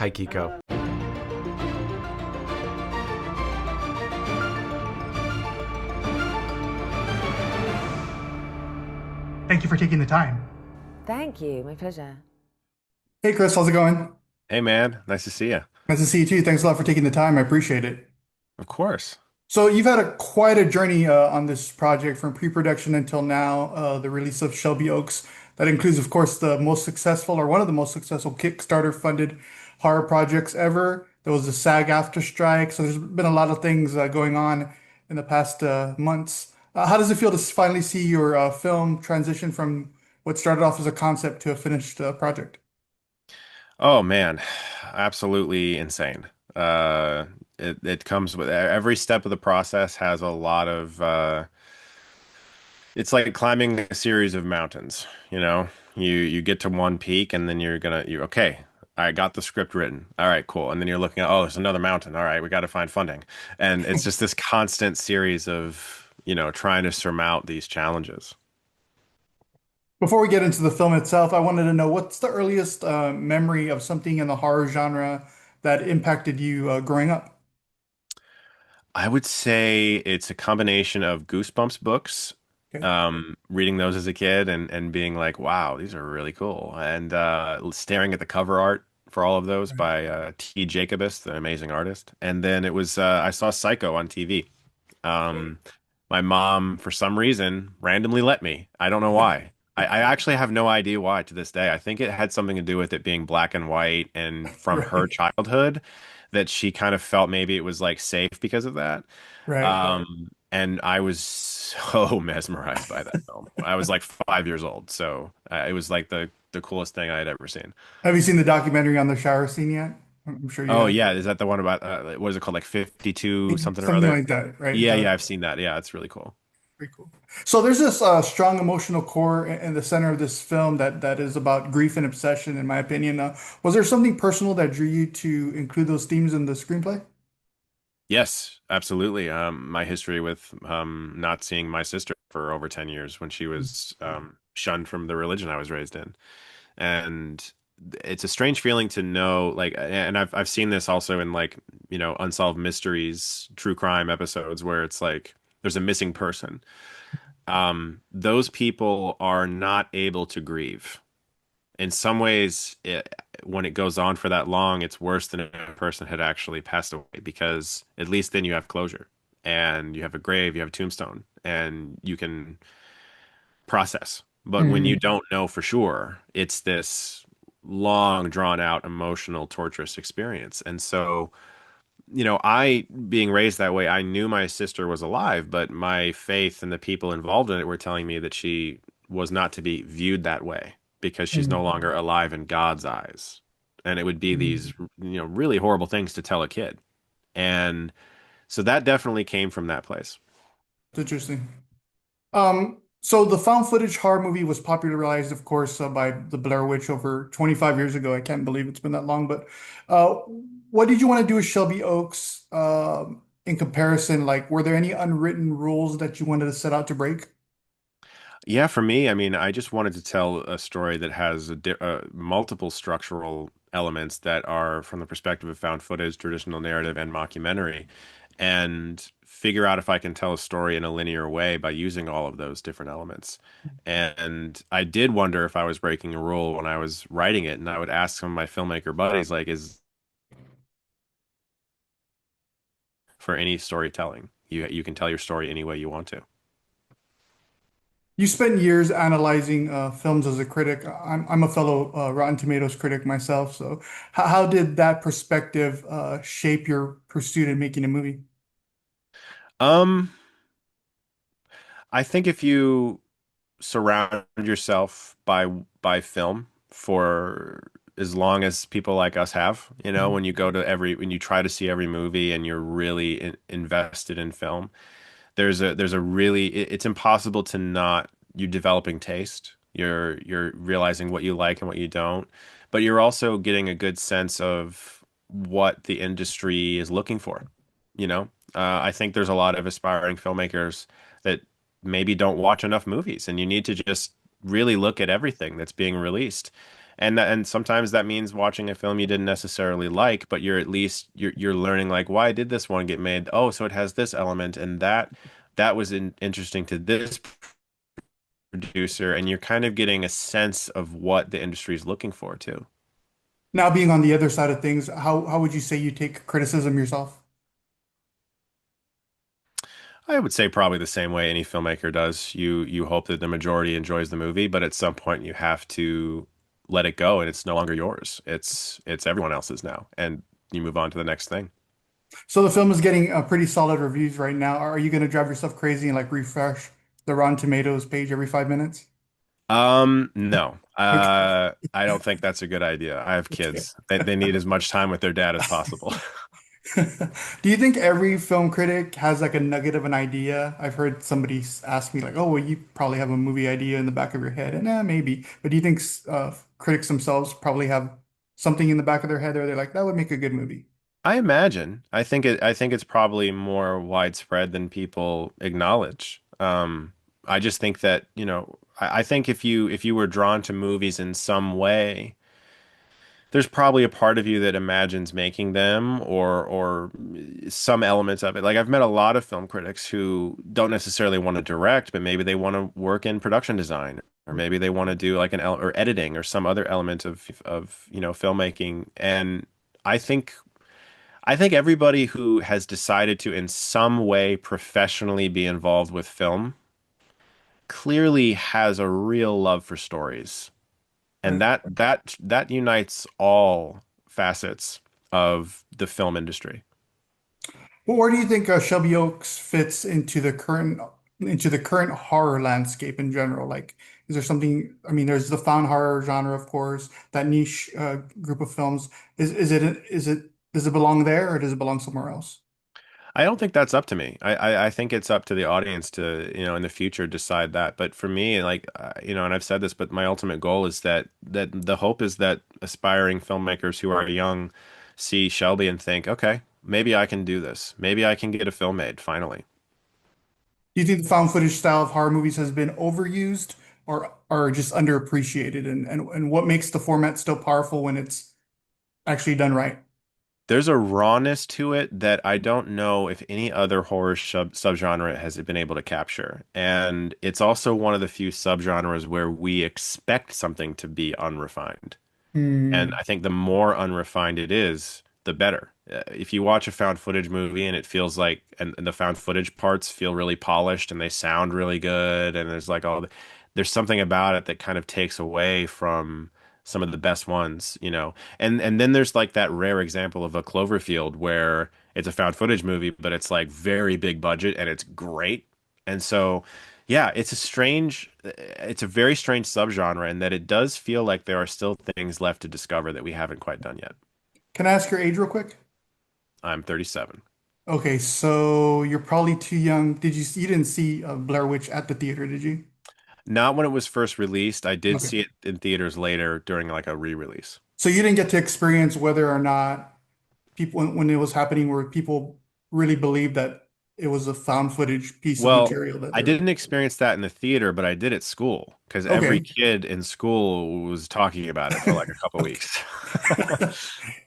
Hi, Kiko. Thank you for taking the time. Thank you. My pleasure. Hey, Chris, how's it going? Hey man, nice to see you. Nice to see you too. Thanks a lot for taking the time. I appreciate it. Of course. So you've had quite a journey on this project from pre-production until now, the release of Shelby Oaks. That includes, of course, the most successful or one of the most successful Kickstarter-funded horror projects ever. There was the SAG after strike, so there's been a lot of things going on in the past months. How does it feel to finally see your film transition from what started off as a concept to a finished project? Oh man, absolutely insane. It comes with every step of the process has a lot of it's like climbing a series of mountains, you know? You get to one peak and then you okay, I got the script written. All right, cool. And then you're looking at, oh, there's another mountain. All right, we got to find funding. And it's just this constant series of, trying to surmount these challenges. Before we get into the film itself, I wanted to know what's the earliest memory of something in the horror genre that impacted you growing up? I would say it's a combination of Goosebumps books, Okay. reading those as a kid and being like, wow, these are really cool. And staring at the cover art for all of those Right. by T. Jacobus, the amazing artist. And then it was I saw Psycho on TV. Um, my mom, for some reason, randomly let me. I don't know why. I actually have no idea why to this day. I think it had something to do with it being black and white and from her Right. childhood that she kind of felt maybe it was like safe because of that. Right. And I was so mesmerized by that film. I was like 5 years old, so it was like the coolest thing I had ever seen. Have you seen the documentary on the shower scene yet? I'm sure you Oh have. yeah, is that the one about what is it called, like 52 something or Something other? like that, right? Yeah, yeah, I've seen that. Yeah, it's really cool. Very cool. So there's this strong emotional core in the center of this film that is about grief and obsession, in my opinion. Was there something personal that drew you to include those themes in the screenplay? Yes, absolutely. My history with not seeing my sister for over 10 years when she was shunned from the religion I was raised in. And it's a strange feeling to know, like, and I've seen this also in like, unsolved mysteries, true crime episodes where it's like there's a missing person. Those people are not able to grieve. In some ways, when it goes on for that long, it's worse than if a person had actually passed away because at least then you have closure and you have a grave, you have a tombstone, and you can process. But when you Mhm. don't know for sure, it's this long, drawn out, emotional, torturous experience. And so, I, being raised that way, I knew my sister was alive, but my faith and the people involved in it were telling me that she was not to be viewed that way because she's no Mhm. longer alive in God's eyes. And it would be these, Mhm. really horrible things to tell a kid. And so that definitely came from that place. It's interesting. So the found footage horror movie was popularized, of course, by the Blair Witch over 25 years ago. I can't believe it's been that long, but uh, what did you want to do with Shelby Oaks in comparison? Like, were there any unwritten rules that you wanted to set out to break? Yeah, for me, I mean, I just wanted to tell a story that has multiple structural elements that are from the perspective of found footage, traditional narrative, and mockumentary, and figure out if I can tell a story in a linear way by using all of those different elements. And I did wonder if I was breaking a rule when I was writing it, and I would ask some of my filmmaker buddies, like, is for any storytelling, you can tell your story any way you want to. You spent years analyzing films as a critic. I'm a fellow Rotten Tomatoes critic myself. So, how did that perspective shape your pursuit in making a movie? Um, I think if you surround yourself by film for as long as people like us have, when you go to when you try to see every movie and you're really invested in film, there's a really it's impossible to not you developing taste. You're realizing what you like and what you don't, but you're also getting a good sense of what the industry is looking for, you know? I think there's a lot of aspiring filmmakers that maybe don't watch enough movies, and you need to just really look at everything that's being released And sometimes that means watching a film you didn't necessarily like, but you're at least you're learning like, why did this one get made? Oh, so it has this element and that was interesting to this producer, and you're kind of getting a sense of what the industry is looking for too. Now, being on the other side of things, how would you say you take criticism yourself? I would say probably the same way any filmmaker does. You hope that the majority enjoys the movie, but at some point you have to let it go and it's no longer yours. It's everyone else's now, and you move on to the next thing. So the film is getting pretty solid reviews right now. Are you going to drive yourself crazy and like refresh the Rotten Tomatoes page every 5 minutes? No. Okay. I don't think that's a good idea. I have Okay. kids. They need as much time with their dad as possible. Do you think every film critic has like a nugget of an idea? I've heard somebody ask me like, "Oh, well, you probably have a movie idea in the back of your head," and maybe. But do you think critics themselves probably have something in the back of their head, or they're like, "That would make a good movie"? I imagine. I think it's probably more widespread than people acknowledge. I just think that, I think if you were drawn to movies in some way, there's probably a part of you that imagines making them or some elements of it. Like I've met a lot of film critics who don't necessarily want to direct, but maybe they want to work in production design, or maybe they want to do like or editing or some other element of, filmmaking. And I think I think everybody who has decided to in some way professionally be involved with film clearly has a real love for stories. And Right. that unites all facets of the film industry. Well, where do you think Shelby Oaks fits into the current horror landscape in general? Like, is there something? I mean, there's the found horror genre, of course, that niche group of films. Is it does it belong there or does it belong somewhere else? I don't think that's up to me. I think it's up to the audience to, in the future decide that. But for me, like, and I've said this, but my ultimate goal is that the hope is that aspiring filmmakers who are young see Shelby and think, okay, maybe I can do this. Maybe I can get a film made finally. Do you think the found footage style of horror movies has been overused or just underappreciated? And what makes the format still powerful when it's actually done right? There's a rawness to it that I don't know if any other horror subgenre has been able to capture. And it's also one of the few subgenres where we expect something to be unrefined. And Hmm. I think the more unrefined it is, the better. If you watch a found footage movie and it feels like, and the found footage parts feel really polished and they sound really good, and there's like there's something about it that kind of takes away from some of the best ones, you know. And then there's like that rare example of a Cloverfield where it's a found footage movie, but it's like very big budget and it's great. And so, yeah, it's a very strange subgenre in that it does feel like there are still things left to discover that we haven't quite done yet. Can I ask your age real quick? I'm 37. Okay, so you're probably too young. You didn't see Blair Witch at the theater, did you? Not when it was first released. I did Okay. see it in theaters later during like a re-release. So you didn't get to experience whether or not people, when it was happening, where people really believed that it was a found footage piece of Well, material that I they're. didn't experience that in the theater, but I did at school because every Okay. kid in school was talking about it for like a couple Okay. weeks.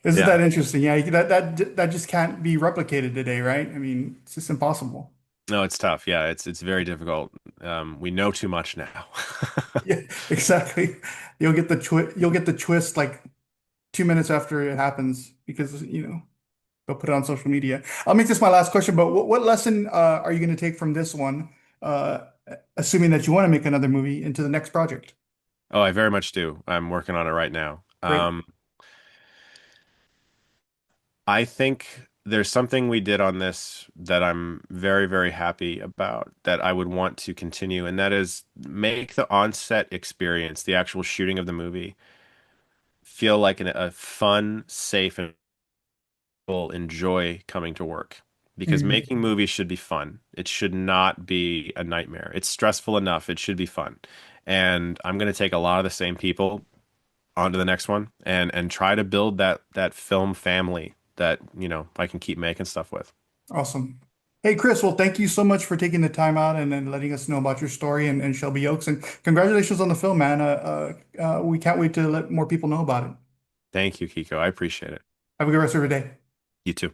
Isn't Yeah. that interesting? Yeah, that just can't be replicated today, right? I mean, it's just impossible. No, it's tough. Yeah, it's very difficult. We know too much now. Yeah, exactly. You'll get the twist like 2 minutes after it happens because they'll put it on social media. I'll make this my last question, but what lesson are you going to take from this one, uh, assuming that you want to make another movie into the next project? Oh, I very much do. I'm working on it right now. Great. I think there's something we did on this that I'm very, very happy about that I would want to continue, and that is make the on-set experience, the actual shooting of the movie, feel like a fun, safe, and people enjoy coming to work. Because Mhm. making movies should be fun. It should not be a nightmare. It's stressful enough. It should be fun. And I'm going to take a lot of the same people onto the next one and try to build that film family that, I can keep making stuff with. Awesome. Hey, Chris, well, thank you so much for taking the time out and letting us know about your story and Shelby Oaks. And congratulations on the film, man. We can't wait to let more people know about it. Thank you, Kiko. I appreciate it. Have a good rest of your day. You too.